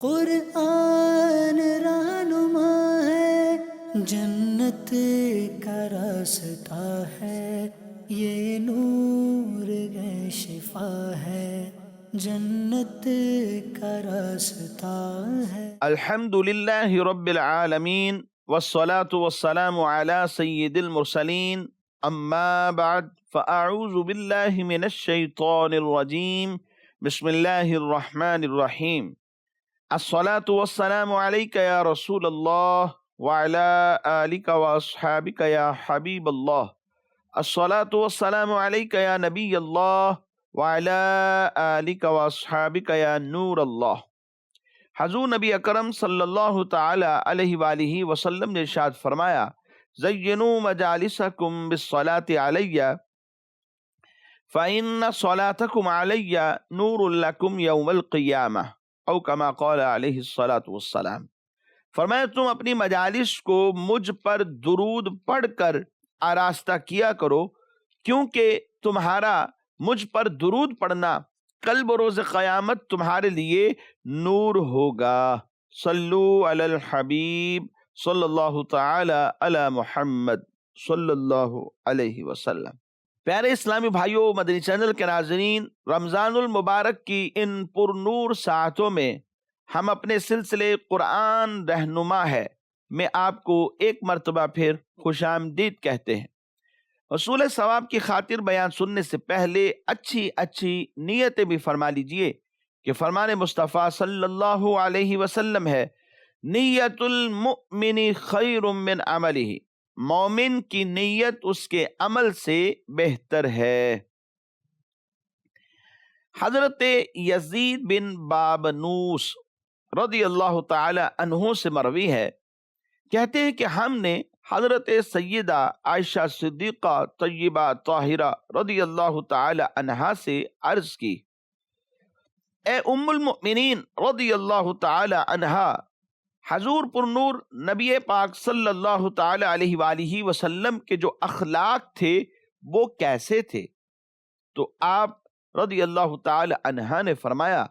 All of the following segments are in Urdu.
قرآن رہنما ہے، جنت کا راستہ ہے، یہ نور ہے شفا ہے، جنت کا راستہ ہے۔ الحمد للہ رب العالمین والصلاة والسلام على سید المرسلین، اما بعد فاعوذ باللہ من الشیطان الرجیم، بسم اللہ الرحمن الرحیم۔ الصلاة والسلام علیک یا رسول اللہ وعلى آلک واصحابک یا حبیب اللہ، الصلاة والسلام علیک یا نبی اللہ وعلى آلک واصحابک یا نور اللہ۔ حضور نبی اکرم صلی اللہ تعالی علیہ وآلہ وسلم نے ارشاد فرمایا، زینوا مجالسکم بالصلاة علی فإن صلاتکم علی نور لکم یوم القیامہ، او کما قال علیہ الصلاۃ والسلام۔ فرمایا تم اپنی مجالس کو مجھ پر درود پڑھ کر آراستہ کیا کرو، کیونکہ تمہارا مجھ پر درود پڑھنا کل بروز قیامت تمہارے لیے نور ہوگا۔ صلو علی الحبیب صلی اللہ تعالی علی محمد صلی اللہ علیہ وسلم۔ پیارے اسلامی بھائیوں، مدنی چینل کے ناظرین، رمضان المبارک کی ان پر نور ساعتوں میں ہم اپنے سلسلے قرآن رہنما ہے میں آپ کو ایک مرتبہ پھر خوش آمدید کہتے ہیں۔ حصول ثواب کی خاطر بیان سننے سے پہلے اچھی نیتیں بھی فرما لیجئے کہ فرمان مصطفیٰ صلی اللہ علیہ وسلم ہے، نیت المؤمن خیر من عملہ، مومن کی نیت اس کے عمل سے بہتر ہے۔ حضرت یزید بن بابنوس رضی اللہ تعالی عنہ سے مروی ہے، کہتے ہیں کہ ہم نے حضرت سیدہ عائشہ صدیقہ طیبہ طاہرہ رضی اللہ تعالی عنہا سے عرض کی، اے ام المؤمنین رضی اللہ تعالی عنہا، حضور پر نور نبی پاک صلی اللہ تعالی علیہ وآلہ وسلم کے جو اخلاق تھے وہ کیسے تھے؟ تو آپ رضی اللہ تعالی عنہا نے فرمایا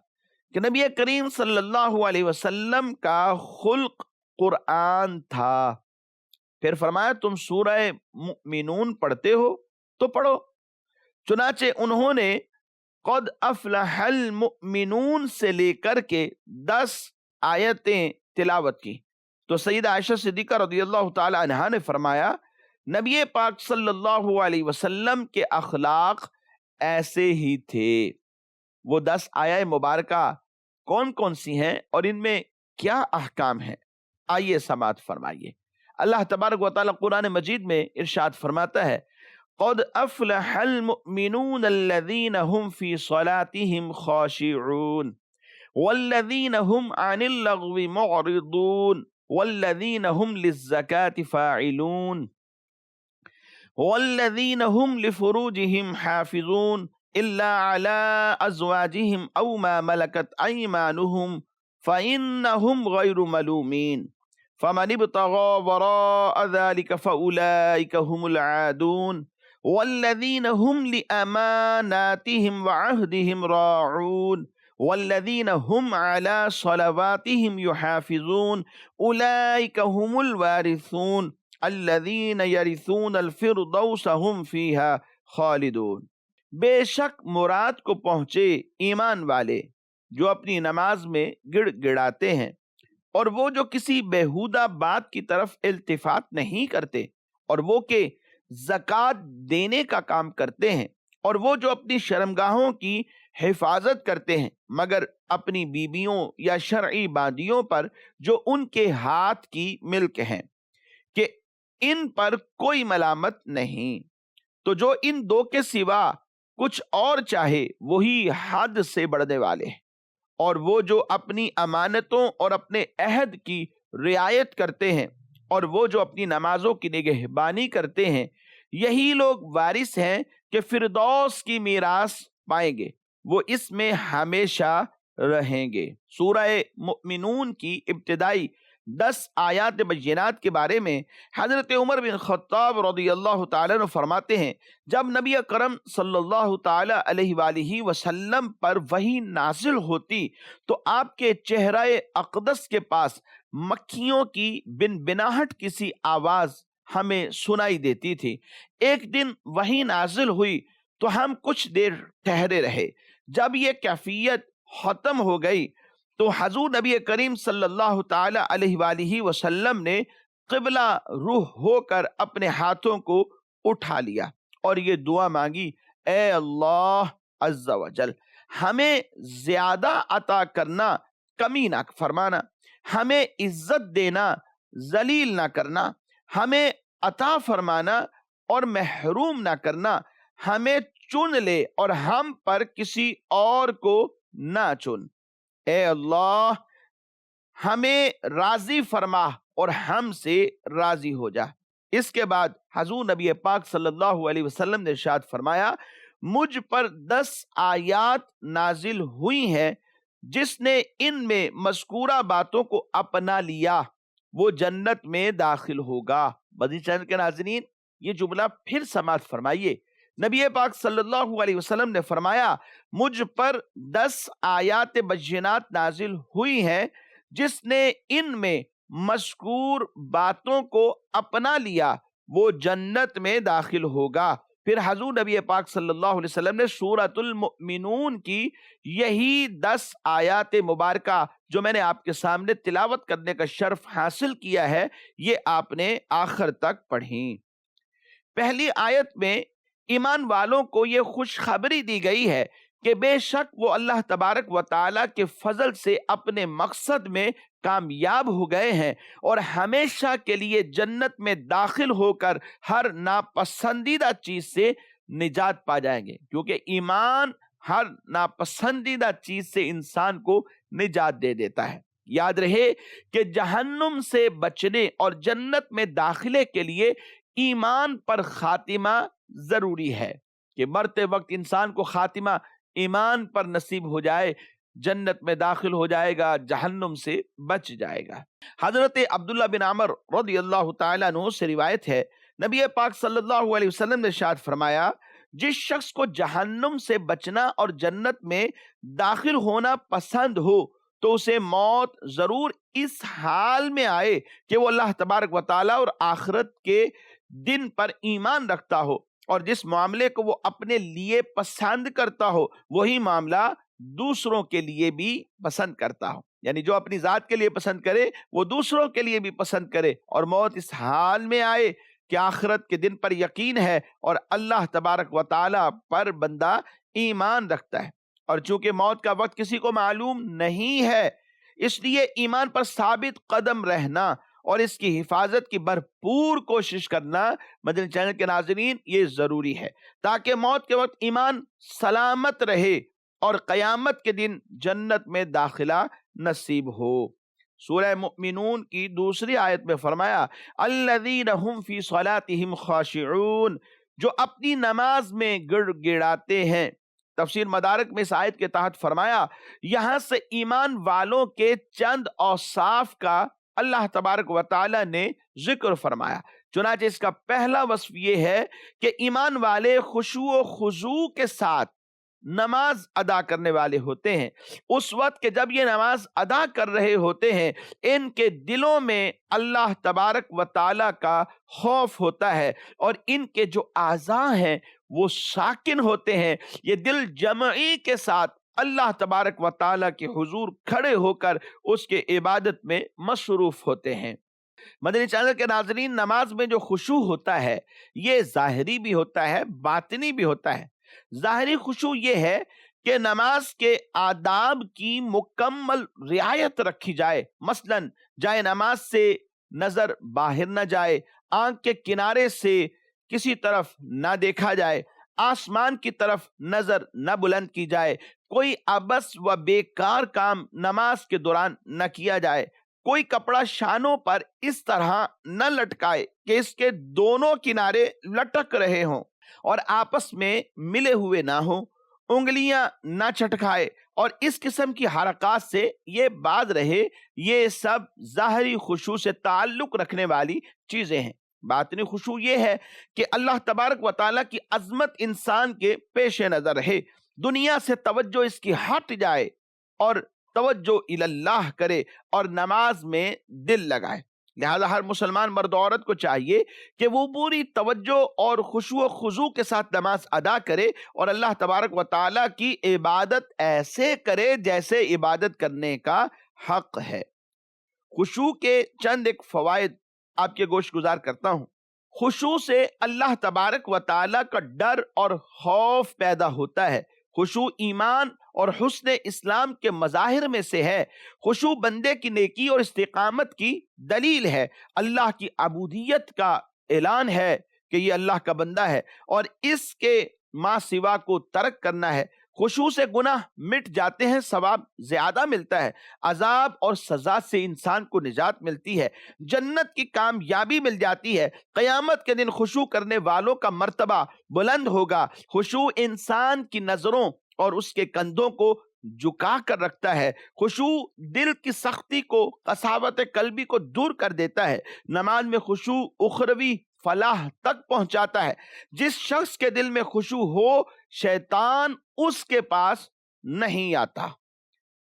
کہ نبی کریم صلی اللہ علیہ وسلم کا خلق قرآن تھا۔ پھر فرمایا تم سورہ مؤمنون پڑھتے ہو تو پڑھو۔ چنانچہ انہوں نے قد افلح المؤمنون سے لے کر کے 10 آیتیں تلاوت کی۔ تو سیدہ عائشہ صدیقہ رضی اللہ تعالی عنہا نے فرمایا نبی پاک صلی اللہ علیہ وسلم کے اخلاق ایسے ہی تھے۔ وہ 10 آیہ مبارکہ کون کون سی ہیں اور ان میں کیا احکام ہیں؟ آئیے سماعت فرمائیے۔ اللہ تبارک و تعالی قرآن مجید میں ارشاد فرماتا ہے، قد افلح المؤمنون الذین هم فی صلاتهم خاشعون والذین هم عن اللغو معرضون والذین هم للزکاة فاعلون والذین هم لفروجهم حافظون الا على ازواجهم او ما ملكت ايمانهم فانهم غير ملومين فمن ابتغى وراء ذلك فأولئك هم العادون والذين هم لأماناتهم وعهدهم راعون والذين هم على صلواتهم يحافظون أولئك هم الوارثون الذين يرثون الفردوس هم فيها خالدون۔ بے شک مراد کو پہنچے ایمان والے جو اپنی نماز میں گڑ گڑاتے ہیں، اور وہ جو کسی بےہودہ بات کی طرف التفات نہیں کرتے، اور وہ کہ زکوٰۃ دینے کا کام کرتے ہیں، اور وہ جو اپنی شرمگاہوں کی حفاظت کرتے ہیں مگر اپنی بیویوں یا شرعی باندیوں پر جو ان کے ہاتھ کی ملک ہیں، کہ ان پر کوئی ملامت نہیں۔ تو جو ان دو کے سوا کچھ اور چاہے وہی حد سے بڑھنے والے ہیں، اور وہ جو اپنی امانتوں اور اپنے عہد کی رعایت کرتے ہیں، اور وہ جو اپنی نمازوں کی نگہبانی کرتے ہیں، یہی لوگ وارث ہیں کہ فردوس کی میراث پائیں گے، وہ اس میں ہمیشہ رہیں گے۔ سورہ مؤمنون کی ابتدائی 10 آیات بینات کے بارے میں حضرت عمر بن خطاب رضی اللہ تعالیٰ عنہ فرماتے ہیں، جب نبی اکرم صلی اللہ تعالیٰ علیہ وآلہ وسلم پر وحی نازل ہوتی تو آپ کے چہرہ اقدس کے پاس مکھیوں کی بنبناہٹ کسی آواز ہمیں سنائی دیتی تھی۔ ایک دن وحی نازل ہوئی تو ہم کچھ دیر ٹھہرے رہے۔ جب یہ کیفیت ختم ہو گئی تو حضور نبی کریم صلی اللہ تعالی علیہ وآلہ وسلم نے قبلہ روح ہو کر اپنے ہاتھوں کو اٹھا لیا اور یہ دعا مانگی، اے اللہ عز و جل، ہمیں زیادہ عطا کرنا، کمی نہ فرمانا، ہمیں عزت دینا، ذلیل نہ کرنا، ہمیں عطا فرمانا اور محروم نہ کرنا، ہمیں چن لے اور ہم پر کسی اور کو نہ چن۔ اے اللہ ہمیں راضی فرما اور ہم سے راضی ہو جا۔ اس کے بعد حضور نبی پاک صلی اللہ علیہ وسلم نے ارشاد فرمایا، مجھ پر 10 آیات نازل ہوئی ہیں، جس نے ان میں مذکورہ باتوں کو اپنا لیا وہ جنت میں داخل ہوگا۔ مدنی چینل کے ناظرین، یہ جملہ پھر سماعت فرمائیے۔ نبی پاک صلی اللہ علیہ وسلم نے فرمایا، مجھ پر 10 آیات بینات نازل ہوئی ہیں، جس نے ان میں مذکور باتوں کو اپنا لیا وہ جنت میں داخل ہوگا۔ پھر حضور نبی پاک صلی اللہ علیہ وسلم نے سورۃ المؤمنون کی یہی 10 آیات مبارکہ جو میں نے آپ کے سامنے تلاوت کرنے کا شرف حاصل کیا ہے، یہ آپ نے آخر تک پڑھیں۔ پہلی آیت میں ایمان والوں کو یہ خوشخبری دی گئی ہے کہ بے شک وہ اللہ تبارک و تعالیٰ کے فضل سے اپنے مقصد میں کامیاب ہو گئے ہیں اور ہمیشہ کے لیے جنت میں داخل ہو کر ہر ناپسندیدہ چیز سے نجات پا جائیں گے، کیونکہ ایمان ہر ناپسندیدہ چیز سے انسان کو نجات دے دیتا ہے۔ یاد رہے کہ جہنم سے بچنے اور جنت میں داخلے کے لیے ایمان پر خاتمہ ضروری ہے، کہ مرتے وقت انسان کو خاتمہ ایمان پر نصیب ہو جائے، جنت میں داخل ہو جائے گا، جہنم سے بچ جائے گا۔ حضرت عبداللہ بن عمر رضی اللہ تعالیٰ عنہ سے روایت ہے، نبی پاک صلی اللہ علیہ وسلم نے ارشاد فرمایا، جس شخص کو جہنم سے بچنا اور جنت میں داخل ہونا پسند ہو تو اسے موت ضرور اس حال میں آئے کہ وہ اللہ تبارک و تعالیٰ اور آخرت کے دن پر ایمان رکھتا ہو، اور جس معاملے کو وہ اپنے لیے پسند کرتا ہو وہی معاملہ دوسروں کے لیے بھی پسند کرتا ہو، یعنی جو اپنی ذات کے لیے پسند کرے وہ دوسروں کے لیے بھی پسند کرے، اور موت اس حال میں آئے کہ آخرت کے دن پر یقین ہے اور اللہ تبارک و تعالیٰ پر بندہ ایمان رکھتا ہے۔ اور چونکہ موت کا وقت کسی کو معلوم نہیں ہے، اس لیے ایمان پر ثابت قدم رہنا اور اس کی حفاظت کی بھرپور کوشش کرنا مدنی چینل کے ناظرین یہ ضروری ہے، تاکہ موت کے وقت ایمان سلامت رہے اور قیامت کے دن جنت میں داخلہ نصیب ہو۔ سورہ مؤمنون کی دوسری آیت میں فرمایا، الذین هم فی صلاتهم خاشعون، جو اپنی نماز میں گڑ گڑاتے ہیں۔ تفسیر مدارک میں اس آیت کے تحت فرمایا، یہاں سے ایمان والوں کے چند اوصاف کا اللہ تبارک و تعالی نے ذکر فرمایا۔ چنانچہ اس کا پہلا وصف یہ ہے کہ ایمان والے خشوع و خضوع کے ساتھ نماز ادا کرنے والے ہوتے ہیں۔ اس وقت کہ جب یہ نماز ادا کر رہے ہوتے ہیں ان کے دلوں میں اللہ تبارک و تعالی کا خوف ہوتا ہے، اور ان کے جو اعضاء ہیں وہ ساکن ہوتے ہیں، یہ دل جمعی کے ساتھ اللہ تبارک و تعالیٰ کے حضور کھڑے ہو کر اس کے عبادت میں مصروف ہوتے ہیں۔ مدنی چینل کے ناظرین، نماز میں جو خشوع ہوتا ہے یہ ظاہری بھی ہوتا ہے، باطنی بھی ہوتا ہے۔ ظاہری خشوع یہ ہے کہ نماز کے آداب کی مکمل رعایت رکھی جائے، مثلا جائے نماز سے نظر باہر نہ جائے، آنکھ کے کنارے سے کسی طرف نہ دیکھا جائے، آسمان کی طرف نظر نہ بلند کی جائے، کوئی عبث و بیکار کام نماز کے دوران نہ کیا جائے، کوئی کپڑا شانوں پر اس طرح نہ لٹکائے کہ اس کے دونوں کنارے لٹک رہے ہوں اور آپس میں ملے ہوئے نہ ہوں، انگلیاں نہ چٹکھائے اور اس قسم کی حرکات سے یہ باز رہے، یہ سب ظاہری خشوع سے تعلق رکھنے والی چیزیں ہیں۔ باطنی خشوع یہ ہے کہ اللہ تبارک و تعالیٰ کی عظمت انسان کے پیش نظر رہے، دنیا سے توجہ اس کی ہٹ جائے اور توجہ اللہ کرے اور نماز میں دل لگائے۔ لہذا ہر مسلمان مرد و عورت کو چاہیے کہ وہ پوری توجہ اور خشوع و خضوع کے ساتھ نماز ادا کرے اور اللہ تبارک و تعالیٰ کی عبادت ایسے کرے جیسے عبادت کرنے کا حق ہے۔ خشوع کے چند ایک فوائد آپ کے گوش گزار کرتا ہوں۔ خشوع سے اللہ تبارک و تعالیٰ کا ڈر اور خوف پیدا ہوتا ہے۔ خشوع ایمان اور حسن اسلام کے مظاہر میں سے ہے۔ خشوع بندے کی نیکی اور استقامت کی دلیل ہے، اللہ کی عبودیت کا اعلان ہے کہ یہ اللہ کا بندہ ہے اور اس کے ماں سوا کو ترک کرنا ہے۔ خشوع سے گناہ مٹ جاتے ہیں، ثواب زیادہ ملتا ہے، عذاب اور سزا سے انسان کو نجات ملتی ہے، جنت کی کامیابی مل جاتی ہے۔ قیامت کے دن خشوع کرنے والوں کا مرتبہ بلند ہوگا۔ خشوع انسان کی نظروں اور اس کے کندھوں کو جھکا کر رکھتا ہے۔ خشوع دل کی سختی کو، قساوت قلبی کو دور کر دیتا ہے۔ نماز میں خشوع اخروی فلاح تک پہنچاتا ہے۔ جس شخص کے دل میں خشوع ہو، شیطان اس کے پاس نہیں آتا۔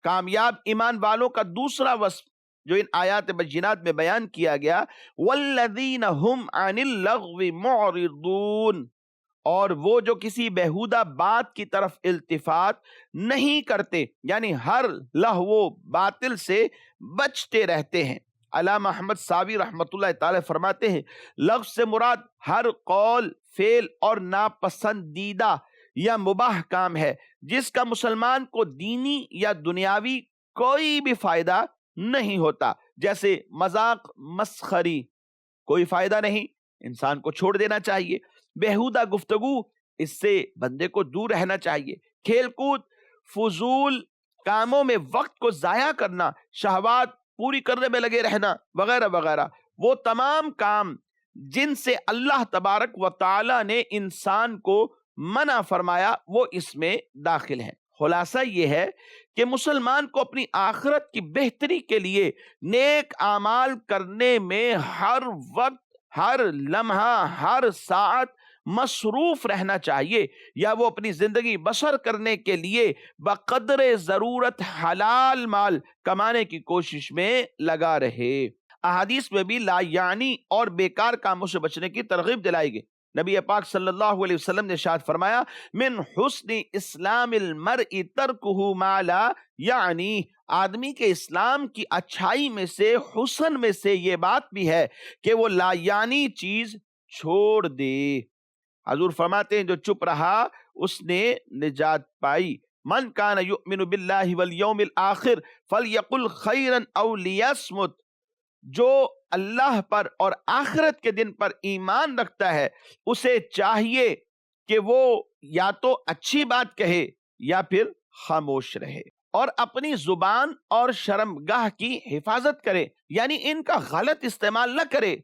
کامیاب ایمان والوں کا دوسرا وصف جو ان آیات بینات میں بیان کیا گیا، والذین هم عن اللغو معرضون، اور وہ جو کسی بیہودہ بات کی طرف التفات نہیں کرتے، یعنی ہر لہو باطل سے بچتے رہتے ہیں۔ علامہ احمد ساوی رحمۃ اللہ تعالی فرماتے ہیں، لغو سے مراد ہر قول، فعل اور ناپسندیدہ یا مباح کام ہے جس کا مسلمان کو دینی یا دنیاوی کوئی بھی فائدہ نہیں ہوتا، جیسے مذاق، مسخری، کوئی فائدہ نہیں، انسان کو چھوڑ دینا چاہیے۔ بیہودہ گفتگو، اس سے بندے کو دور رہنا چاہیے۔ کھیل کود، فضول کاموں میں وقت کو ضائع کرنا، شہوات پوری کرنے میں لگے رہنا وغیرہ وغیرہ، وہ تمام کام جن سے اللہ تبارک و تعالی نے انسان کو منع فرمایا وہ اس میں داخل ہیں۔ خلاصہ یہ ہے کہ مسلمان کو اپنی آخرت کی بہتری کے لیے نیک اعمال کرنے میں ہر وقت، ہر لمحہ، ہر ساعت مصروف رہنا چاہیے، یا وہ اپنی زندگی بسر کرنے کے لیے بقدر ضرورت حلال مال کمانے کی کوشش میں لگا رہے۔ احادیث میں بھی لا یعنی اور بیکار کاموں سے بچنے کی ترغیب دلائی گئی۔ نبی پاک صلی اللہ علیہ وسلم نے ارشاد فرمایا، من حسن اسلام المرء ترکہ ما لا یعنی، آدمی کے اسلام کی اچھائی میں سے، حسن میں سے یہ بات بھی ہے کہ وہ لا یعنی چیز چھوڑ دے۔ حضور فرماتے ہیں جو چپ رہا اس نے نجات پائی۔ من کان یؤمن باللہ والیوم الآخر فلیقل خیرا او لیصمت، جو اللہ پر اور آخرت کے دن پر ایمان رکھتا ہے اسے چاہیے کہ وہ یا تو اچھی بات کہے یا پھر خاموش رہے، اور اپنی زبان اور شرمگاہ کی حفاظت کرے، یعنی ان کا غلط استعمال نہ کرے۔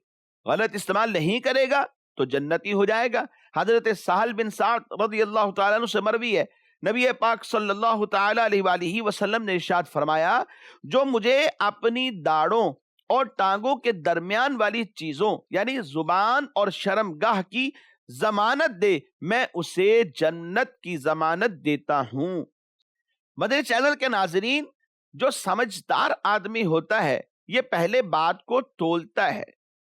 غلط استعمال نہیں کرے گا تو جنتی ہو جائے گا۔ حضرت سہل بن سعد رضی اللہ تعالیٰ عنہ سے مروی ہے، نبی پاک صلی اللہ تعالی علیہ وآلہ وسلم نے ارشاد فرمایا، جو مجھے اپنی داڑھوں اور ٹانگوں کے درمیان والی چیزوں یعنی زبان اور شرمگاہ کی ضمانت دے، میں اسے جنت کی ضمانت دیتا ہوں۔ مدنی چینل کے ناظرین، جو سمجھدار آدمی ہوتا ہے یہ پہلے بات کو تولتا ہے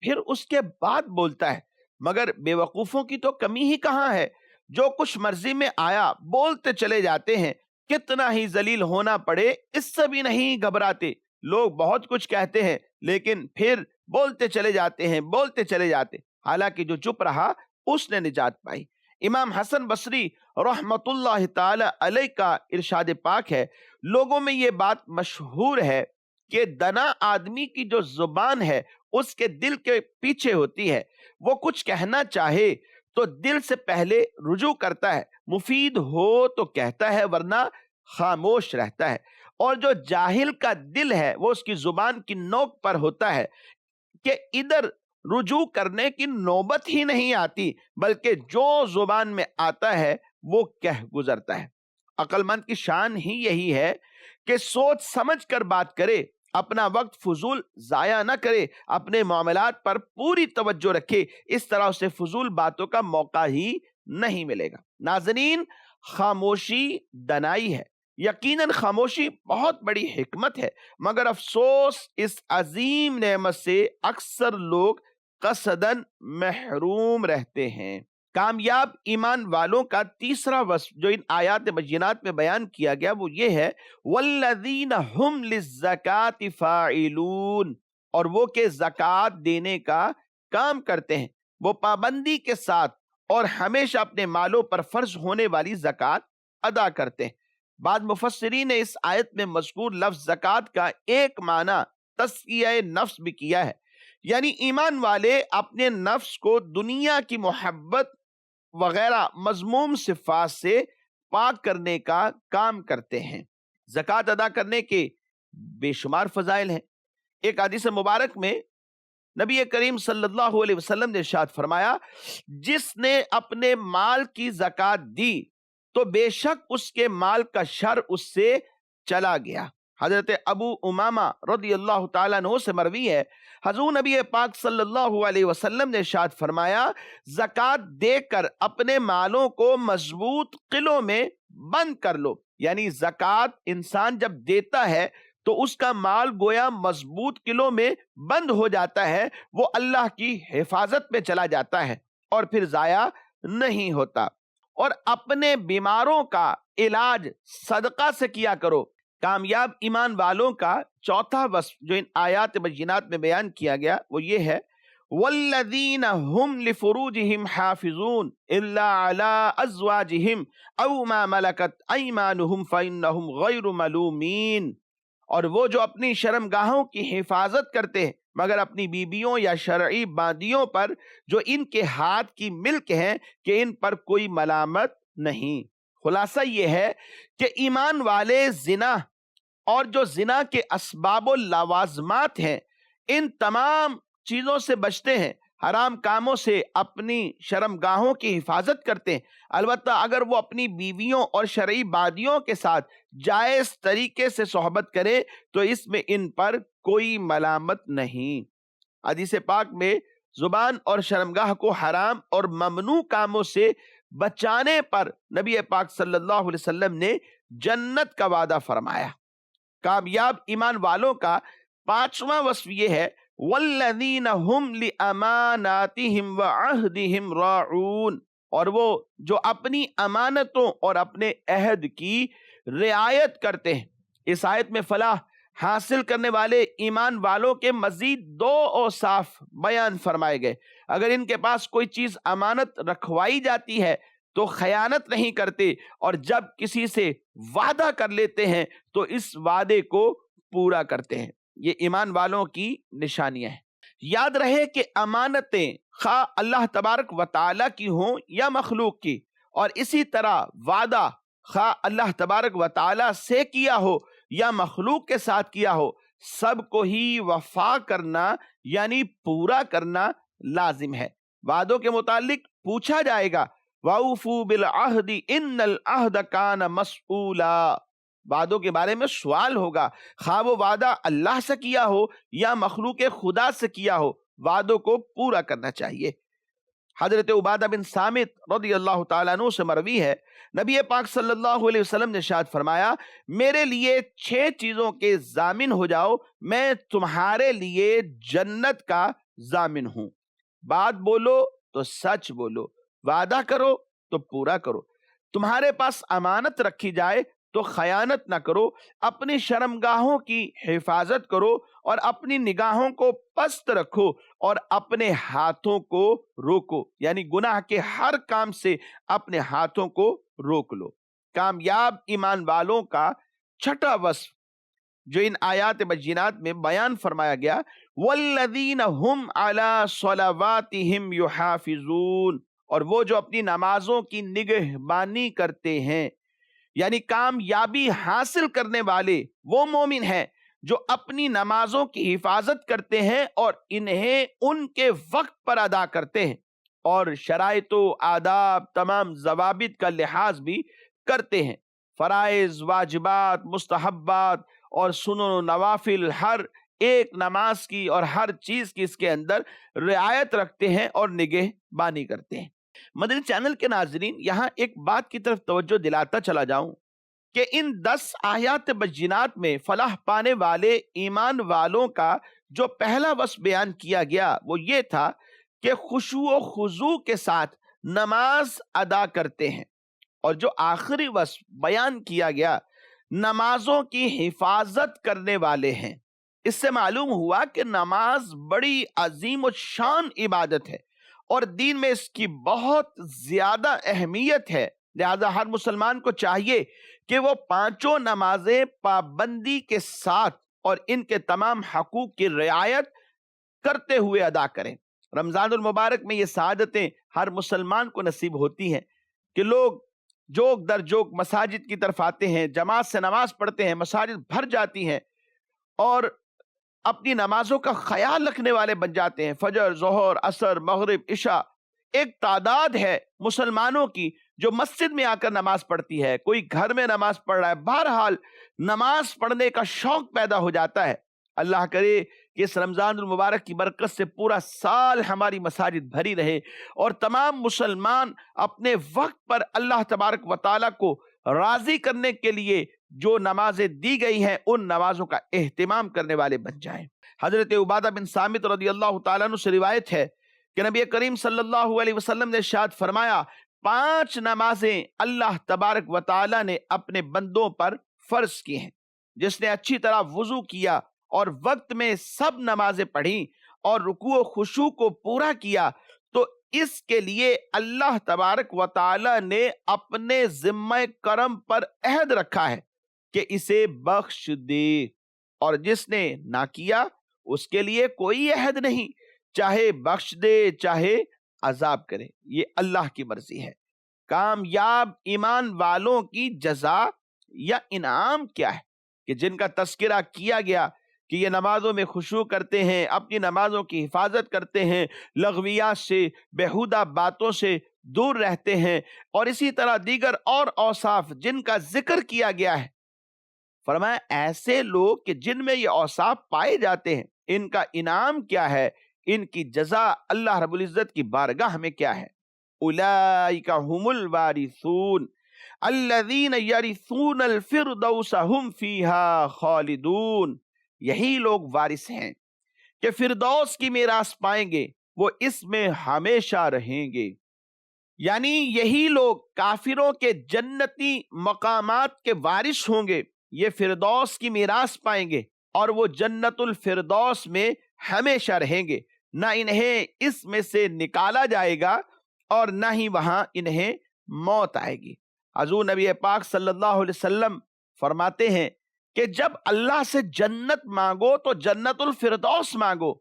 پھر اس کے بعد بولتا ہے، مگر بے وقوفوں کی تو کمی ہی کہاں ہے، جو کچھ مرضی میں آیا بولتے چلے جاتے ہیں، کتنا ہی ذلیل ہونا پڑے اس سے بھی نہیں گھبراتے۔ لوگ بہت کچھ کہتے ہیں لیکن پھر بولتے چلے جاتے ہیں، بولتے چلے جاتے، حالانکہ جو چپ رہا اس نے نجات پائی۔ امام حسن بصری رحمت اللہ تعالی علیہ کا ارشاد پاک ہے، لوگوں میں یہ بات مشہور ہے کہ دنا آدمی کی جو زبان ہے اس کے دل کے پیچھے ہوتی ہے، وہ کچھ کہنا چاہے تو دل سے پہلے رجوع کرتا ہے، مفید ہو تو کہتا ہے ورنہ خاموش رہتا ہے، اور جو جاہل کا دل ہے وہ اس کی زبان کی نوک پر ہوتا ہے کہ ادھر رجوع کرنے کی نوبت ہی نہیں آتی، بلکہ جو زبان میں آتا ہے وہ کہہ گزرتا ہے۔ عقل مند کی شان ہی یہی ہے کہ سوچ سمجھ کر بات کرے، اپنا وقت فضول ضائع نہ کرے، اپنے معاملات پر پوری توجہ رکھے، اس طرح اسے فضول باتوں کا موقع ہی نہیں ملے گا۔ ناظرین، خاموشی دنائی ہے، یقیناً خاموشی بہت بڑی حکمت ہے، مگر افسوس اس عظیم نعمت سے اکثر لوگ قصداً محروم رہتے ہیں۔ کامیاب ایمان والوں کا تیسرا وصف جو ان آیات بینات میں بیان کیا گیا وہ یہ ہے والذین ہم للزکاة فاعلون، اور وہ کہ زکوٰۃ دینے کا کام کرتے ہیں، وہ پابندی کے ساتھ اور ہمیشہ اپنے مالوں پر فرض ہونے والی زکوٰۃ ادا کرتے ہیں۔ بعض مفسرین نے اس آیت میں مذکور لفظ زکوٰۃ کا ایک معنی تزکیہ نفس بھی کیا ہے، یعنی ایمان والے اپنے نفس کو دنیا کی محبت وغیرہ مذموم صفات سے پاک کرنے کا کام کرتے ہیں۔ زکوٰۃ ادا کرنے کے بے شمار فضائل ہیں۔ ایک حدیث مبارک میں نبی کریم صلی اللہ علیہ وسلم نے ارشاد فرمایا، جس نے اپنے مال کی زکوٰۃ دی تو بے شک اس کے مال کا شر اس سے چلا گیا۔ حضرت ابو امامہ رضی اللہ تعالیٰ عنہ سے مروی ہے، حضور نبی پاک صلی اللہ علیہ وسلم نے ارشاد فرمایا، زکوٰۃ دے کر اپنے مالوں کو مضبوط قلعوں میں بند کر لو، یعنی زکوٰۃ انسان جب دیتا ہے تو اس کا مال گویا مضبوط قلعوں میں بند ہو جاتا ہے، وہ اللہ کی حفاظت میں چلا جاتا ہے اور پھر ضائع نہیں ہوتا۔ اور اپنے بیماروں کا علاج صدقہ سے کیا کرو۔ کامیاب ایمان والوں کا چوتھا وصف جو ان آیات بینات میں بیان کیا گیا وہ یہ ہے والذین ہم لفروجہم حافظون الا علی ازواجہم او ما ملکت ایمانہم فانہم غیر ملومین، اور وہ جو اپنی شرمگاہوں کی حفاظت کرتے ہیں مگر اپنی بیویوں یا شرعی باندیوں پر جو ان کے ہاتھ کی ملک ہیں کہ ان پر کوئی ملامت نہیں۔ خلاصہ یہ ہے کہ ایمان والے زنا اور جو زنا کے اسباب و لوازمات ہیں ان تمام چیزوں سے بچتے ہیں، حرام کاموں سے اپنی شرمگاہوں کی حفاظت کرتے ہیں، البتہ اگر وہ اپنی بیویوں اور شرعی بادیوں کے ساتھ جائز طریقے سے صحبت کرے تو اس میں ان پر کوئی ملامت نہیں۔ حدیث پاک میں زبان اور شرمگاہ کو حرام اور ممنوع کاموں سے بچانے پر نبی پاک صلی اللہ علیہ وسلم نے جنت کا وعدہ فرمایا۔ کامیاب ایمان والوں کا پانچواں وصف یہ ہے والذین ہم لاماناتہم وعہدہم راعون، اور وہ جو اپنی امانتوں اور اپنے عہد کی رعایت کرتے ہیں۔ اس آیت میں فلاح حاصل کرنے والے ایمان والوں کے مزید دو اوصاف بیان فرمائے گئے۔ اگر ان کے پاس کوئی چیز امانت رکھوائی جاتی ہے تو خیانت نہیں کرتے، اور جب کسی سے وعدہ کر لیتے ہیں تو اس وعدے کو پورا کرتے ہیں۔ یہ ایمان والوں کی نشانیاں ہیں۔ یاد رہے کہ امانتیں خواہ اللہ تبارک و تعالیٰ کی ہوں یا مخلوق کی، اور اسی طرح وعدہ خواہ اللہ تبارک و تعالیٰ سے کیا ہو یا مخلوق کے ساتھ کیا ہو، سب کو ہی وفا کرنا یعنی پورا کرنا لازم ہے۔ وعدوں کے متعلق پوچھا جائے گا وَأَوْفُوا بِالْعَهْدِ إِنَّ الْعَهْدَ كَانَ مَسْئُولًا، وعدوں کے بارے میں سوال ہوگا، خواہ وہ وعدہ اللہ سے کیا ہو یا مخلوق خدا سے کیا ہو، وعدوں کو پورا کرنا چاہیے۔ حضرت عبادہ بن صامت رضی اللہ تعالیٰ عنہ سے مروی ہے، نبی پاک صلی اللہ علیہ وسلم نے ارشاد فرمایا، میرے لیے 6 چیزوں کے ضامن ہو جاؤ، میں تمہارے لیے جنت کا ضامن ہوں۔ بات بولو تو سچ بولو، وعدہ کرو تو پورا کرو، تمہارے پاس امانت رکھی جائے تو خیانت نہ کرو، اپنی شرمگاہوں کی حفاظت کرو اور اپنی نگاہوں کو پست رکھو اور اپنے ہاتھوں کو روکو، یعنی گناہ کے ہر کام سے اپنے ہاتھوں کو روک لو۔ کامیاب ایمان والوں کا چھٹا وصف جو ان آیات بینات میں بیان فرمایا گیا والذین ہم علی صلواتہم یحافظون، اور وہ جو اپنی نمازوں کی نگہبانی کرتے ہیں، یعنی کامیابی حاصل کرنے والے وہ مومن ہیں جو اپنی نمازوں کی حفاظت کرتے ہیں اور انہیں ان کے وقت پر ادا کرتے ہیں، اور شرائط و آداب تمام ضوابط کا لحاظ بھی کرتے ہیں۔ فرائض، واجبات، مستحبات اور سنن و نوافل ہر ایک نماز کی اور ہر چیز کی اس کے اندر رعایت رکھتے ہیں اور نگہبانی کرتے ہیں۔ مدنی چینل کے ناظرین، یہاں ایک بات کی طرف توجہ دلاتا چلا جاؤں کہ ان 10 آیات بجینات میں فلاح پانے والے ایمان والوں کا جو پہلا وصف بیان کیا گیا وہ یہ تھا کہ خشوع و خضوع کے ساتھ نماز ادا کرتے ہیں، اور جو آخری وصف بیان کیا گیا نمازوں کی حفاظت کرنے والے ہیں۔ اس سے معلوم ہوا کہ نماز بڑی عظیم و شان عبادت ہے اور دین میں اس کی بہت زیادہ اہمیت ہے، لہذا ہر مسلمان کو چاہیے کہ وہ پانچوں نمازیں پابندی کے ساتھ اور ان کے تمام حقوق کی رعایت کرتے ہوئے ادا کریں۔ رمضان المبارک میں یہ سعادتیں ہر مسلمان کو نصیب ہوتی ہیں کہ لوگ جوک در جوک مساجد کی طرف آتے ہیں، جماعت سے نماز پڑھتے ہیں، مساجد بھر جاتی ہیں اور اپنی نمازوں کا خیال رکھنے والے بن جاتے ہیں۔ فجر، ظہر، عصر، مغرب، عشاء، ایک تعداد ہے مسلمانوں کی جو مسجد میں آ کر نماز پڑھتی ہے، کوئی گھر میں نماز پڑھ رہا ہے، بہرحال نماز پڑھنے کا شوق پیدا ہو جاتا ہے۔ اللہ کرے کہ اس رمضان المبارک کی برکت سے پورا سال ہماری مساجد بھری رہے اور تمام مسلمان اپنے وقت پر اللہ تبارک و تعالیٰ کو راضی کرنے کے لیے جو نمازیں دی گئی ہیں ان نمازوں کا اہتمام کرنے والے بن جائیں۔ حضرت عبادہ بن صامت رضی اللہ تعالیٰ عنہ سے روایت ہے کہ نبی کریم صلی اللہ علیہ وسلم نے ارشاد فرمایا، 5 نمازیں اللہ تبارک و تعالیٰ نے اپنے بندوں پر فرض کی ہیں۔ جس نے اچھی طرح وضو کیا اور وقت میں سب نمازیں پڑھی اور رکوع و خشوع کو پورا کیا تو اس کے لیے اللہ تبارک و تعالی نے اپنے ذمہ کرم پر عہد رکھا ہے کہ اسے بخش دے، اور جس نے نہ کیا اس کے لیے کوئی عہد نہیں، چاہے بخش دے چاہے عذاب کرے، یہ اللہ کی مرضی ہے۔ کامیاب ایمان والوں کی جزا یا انعام کیا ہے کہ جن کا تذکرہ کیا گیا کہ یہ نمازوں میں خشوع کرتے ہیں، اپنی نمازوں کی حفاظت کرتے ہیں، لغویات سے، بیہودہ باتوں سے دور رہتے ہیں، اور اسی طرح دیگر اور اوصاف جن کا ذکر کیا گیا ہے۔ فرمایا ایسے لوگ کہ جن میں یہ اوصاف پائے جاتے ہیں ان کا انعام کیا ہے، ان کی جزا اللہ رب العزت کی بارگاہ میں کیا ہے۔ اولئک هم الوارثون الذین یرثون الفردوس هم فیہا خالدون، یہی لوگ وارث ہیں کہ فردوس کی میراث پائیں گے، وہ اس میں ہمیشہ رہیں گے۔ یعنی یہی لوگ کافروں کے جنتی مقامات کے وارث ہوں گے، یہ فردوس کی میراث پائیں گے اور وہ جنت الفردوس میں ہمیشہ رہیں گے، نہ انہیں اس میں سے نکالا جائے گا اور نہ ہی وہاں انہیں موت آئے گی۔ حضور نبی پاک صلی اللہ علیہ وسلم فرماتے ہیں کہ جب اللہ سے جنت مانگو تو جنت الفردوس مانگو،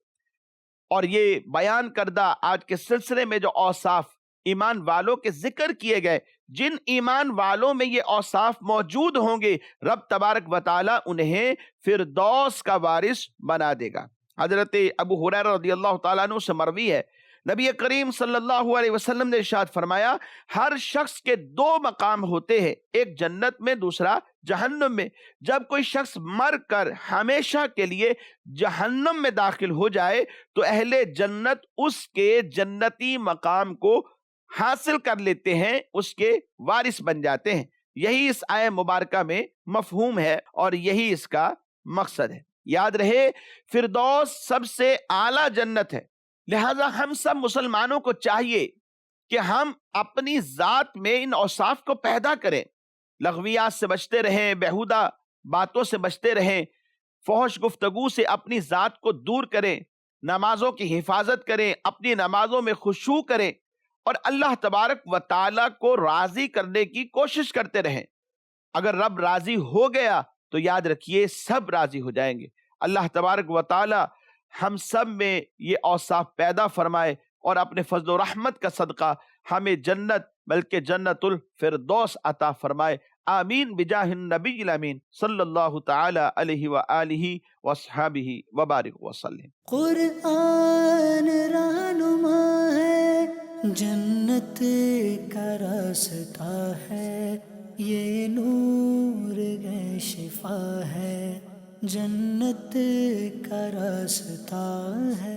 اور یہ بیان کردہ آج کے سلسلے میں جو اوصاف ایمان والوں کے ذکر کیے گئے، جن ایمان والوں میں یہ اوصاف موجود ہوں گے رب تبارک و تعالی انہیں فردوس کا وارث بنا دے گا۔ حضرت ابو ہریرہ رضی اللہ تعالیٰ عنہ سے مروی ہے، نبی کریم صلی اللہ علیہ وسلم نے ارشاد فرمایا، ہر شخص کے 2 مقام ہوتے ہیں، ایک جنت میں دوسرا جہنم میں۔ جب کوئی شخص مر کر ہمیشہ کے لیے جہنم میں داخل ہو جائے تو اہل جنت اس کے جنتی مقام کو حاصل کر لیتے ہیں، اس کے وارث بن جاتے ہیں۔ یہی اس آیہ مبارکہ میں مفہوم ہے اور یہی اس کا مقصد ہے۔ یاد رہے فردوس سب سے اعلیٰ جنت ہے، لہذا ہم سب مسلمانوں کو چاہیے کہ ہم اپنی ذات میں ان اوصاف کو پیدا کریں، لغویات سے بچتے رہیں، بیہودہ باتوں سے بچتے رہیں، فحش گفتگو سے اپنی ذات کو دور کریں، نمازوں کی حفاظت کریں، اپنی نمازوں میں خشوع کریں اور اللہ تبارک و تعالیٰ کو راضی کرنے کی کوشش کرتے رہیں۔ اگر رب راضی ہو گیا تو یاد رکھیے سب راضی ہو جائیں گے۔ اللہ تبارک و تعالیٰ ہم سب میں یہ اوصاف پیدا فرمائے اور اپنے فضل و رحمت کا صدقہ ہمیں جنت بلکہ جنت الفردوس عطا فرمائے۔ آمین بجاہ النبی الامین صلی اللہ تعالی علیہ وآلہ وصحبہ وبارک وسلم۔ قرآن رہنما ہے، جنت کا راستہ ہے، یہ نور ہے شفا ہے جنت کا راستہ ہے.